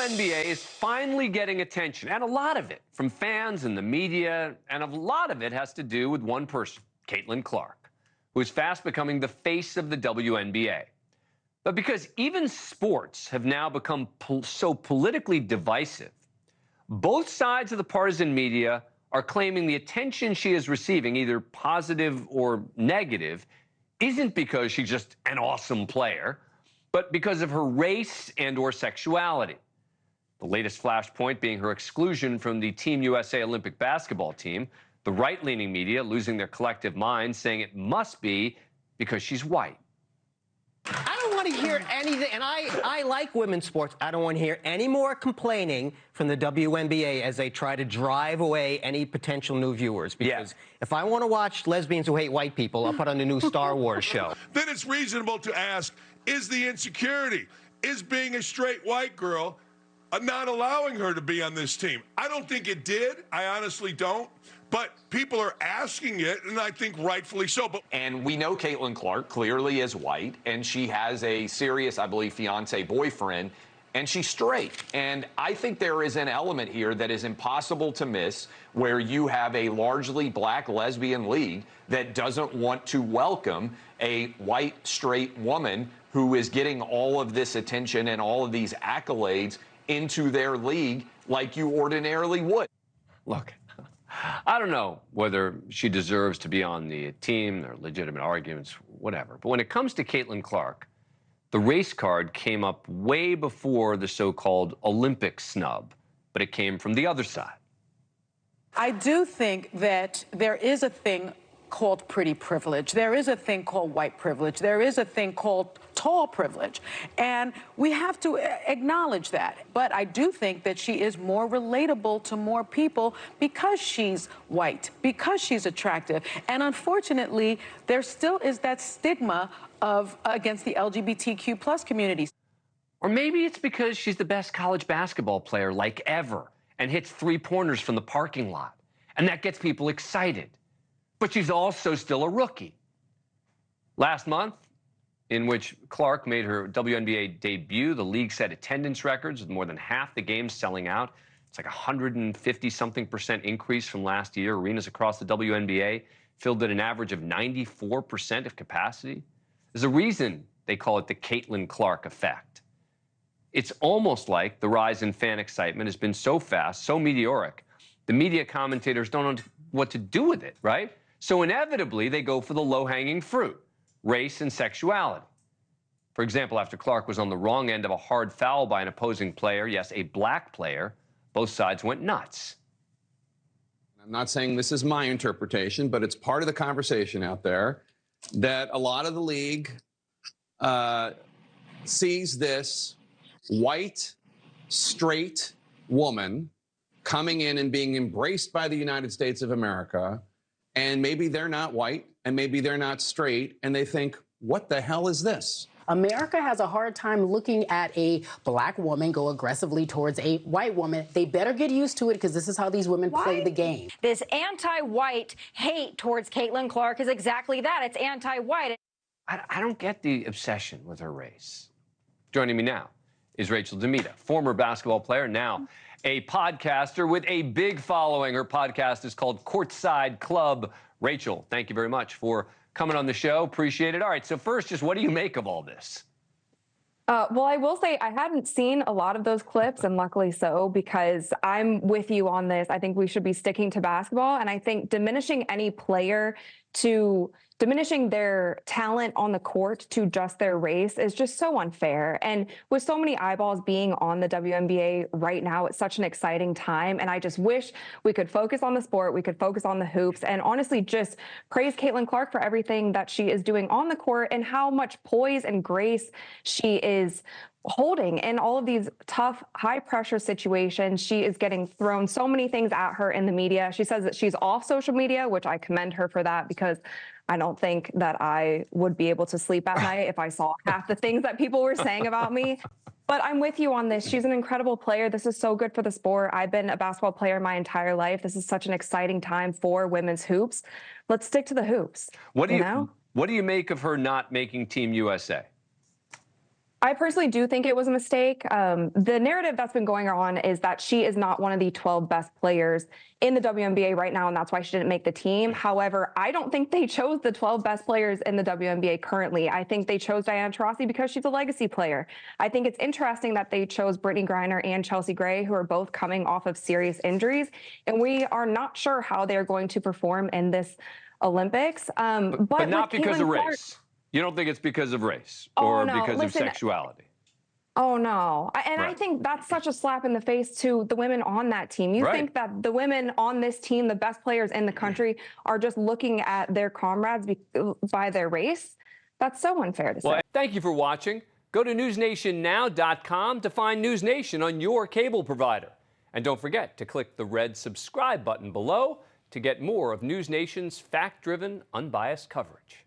WNBA is finally getting attention, and a lot of it from fans and the media, and a lot of it has to do with one person, Caitlin Clark, who is fast becoming the face of the WNBA. But because even sports have now become so politically divisive, both sides of the partisan media are claiming the attention she is receiving, either positive or negative, isn't because she's just an awesome player, but because of her race and or sexuality. The latest flashpoint being her exclusion from the Team USA Olympic basketball team, the right-leaning media losing their collective minds, saying it must be because she's white. I don't want to hear anything, and I like women's sports. I don't want to hear any more complaining from the WNBA as they try to drive away any potential new viewers. Because if I want to watch lesbians who hate white people, I'll put on the new Star Wars show. Then it's reasonable to ask, is the insecurity, is being a straight white girl not allowing her to be on this team? I don't think it did. I honestly don't. But people are asking it, and I think rightfully so. And we know Caitlin Clark clearly is white, and she has a serious, I believe, fiance boyfriend, and she's straight. And I think there is an element here that is impossible to miss, where you have a largely black lesbian league that doesn't want to welcome a white, straight woman who is getting all of this attention and all of these accolades into their league like you ordinarily would. Look, I don't know whether she deserves to be on the team. There are legitimate arguments, whatever. But when it comes to Caitlin Clark, the race card came up way before the so-called Olympic snub, but it came from the other side. I do think that there is a thing called pretty privilege. There is a thing called white privilege. There is a thing called tall privilege. And we have to acknowledge that. But I do think that she is more relatable to more people because she's white, because she's attractive. And unfortunately, there still is that stigma against the LGBTQ plus community. Or maybe it's because she's the best college basketball player like ever and hits three-pointers from the parking lot. And that gets people excited. But she's also still a rookie. Last month, in which Clark made her WNBA debut, the league set attendance records with more than half the games selling out. It's like 150-something% increase from last year. Arenas across the WNBA filled at an average of 94% of capacity. There's a reason they call it the Caitlin Clark effect. It's almost like the rise in fan excitement has been so fast, so meteoric, the media commentators don't know what to do with it, right? So inevitably, they go for the low-hanging fruit, race and sexuality. For example, after Clark was on the wrong end of a hard foul by an opposing player, yes, a black player, both sides went nuts. I'm not saying this is my interpretation, but it's part of the conversation out there that a lot of the league sees this white, straight woman coming in and being embraced by the United States of America, and maybe they're not white, and maybe they're not straight, and they think, what the hell is this? America has a hard time looking at a black woman go aggressively towards a white woman. They better get used to it because this is how these women play the game. This anti-white hate towards Caitlin Clark is exactly that. It's anti-white. I don't get the obsession with her race. Joining me now is Rachel DeMita, former basketball player, now a podcaster with a big following. Her podcast is called Courtside Club. Rachel, thank you very much for coming on the show. Appreciate it. All right, so first, just what do you make of all this? Well, I will say I hadn't seen a lot of those clips, and luckily so, because I'm with you on this. I think we should be sticking to basketball, and I think diminishing any player to diminishing their talent on the court to just their race is just so unfair. And with so many eyeballs being on the WNBA right now, it's such an exciting time. And I just wish we could focus on the sport, we could focus on the hoops, and honestly just praise Caitlin Clark for everything that she is doing on the court and how much poise and grace she is holding in all of these tough, high-pressure situations. She is getting thrown so many things at her in the media. She says that she's off social media, which I commend her for that, because I don't think that I would be able to sleep at night if I saw half the things that people were saying about me. But I'm with you on this. She's an incredible player. This is so good for the sport. I've been a basketball player my entire life. This is such an exciting time for women's hoops. Let's stick to the hoops. What do you make of her not making Team USA? I personally do think it was a mistake. The narrative that's been going on is that she is not one of the 12 best players in the WNBA right now, and that's why she didn't make the team. However, I don't think they chose the 12 best players in the WNBA currently. I think they chose Diana Taurasi because she's a legacy player. I think it's interesting that they chose Brittany Griner and Chelsea Gray, who are both coming off of serious injuries, and we are not sure how they're going to perform in this Olympics. But not because of race. You don't think it's because of race or because of sexuality? Oh, no. I think that's such a slap in the face to the women on that team. You think that the women on this team, the best players in the country, are just looking at their comrades by their race? That's so unfair to say. Well, thank you for watching. Go to newsnationnow.com to find NewsNation on your cable provider. And don't forget to click the red subscribe button below to get more of NewsNation's fact-driven, unbiased coverage.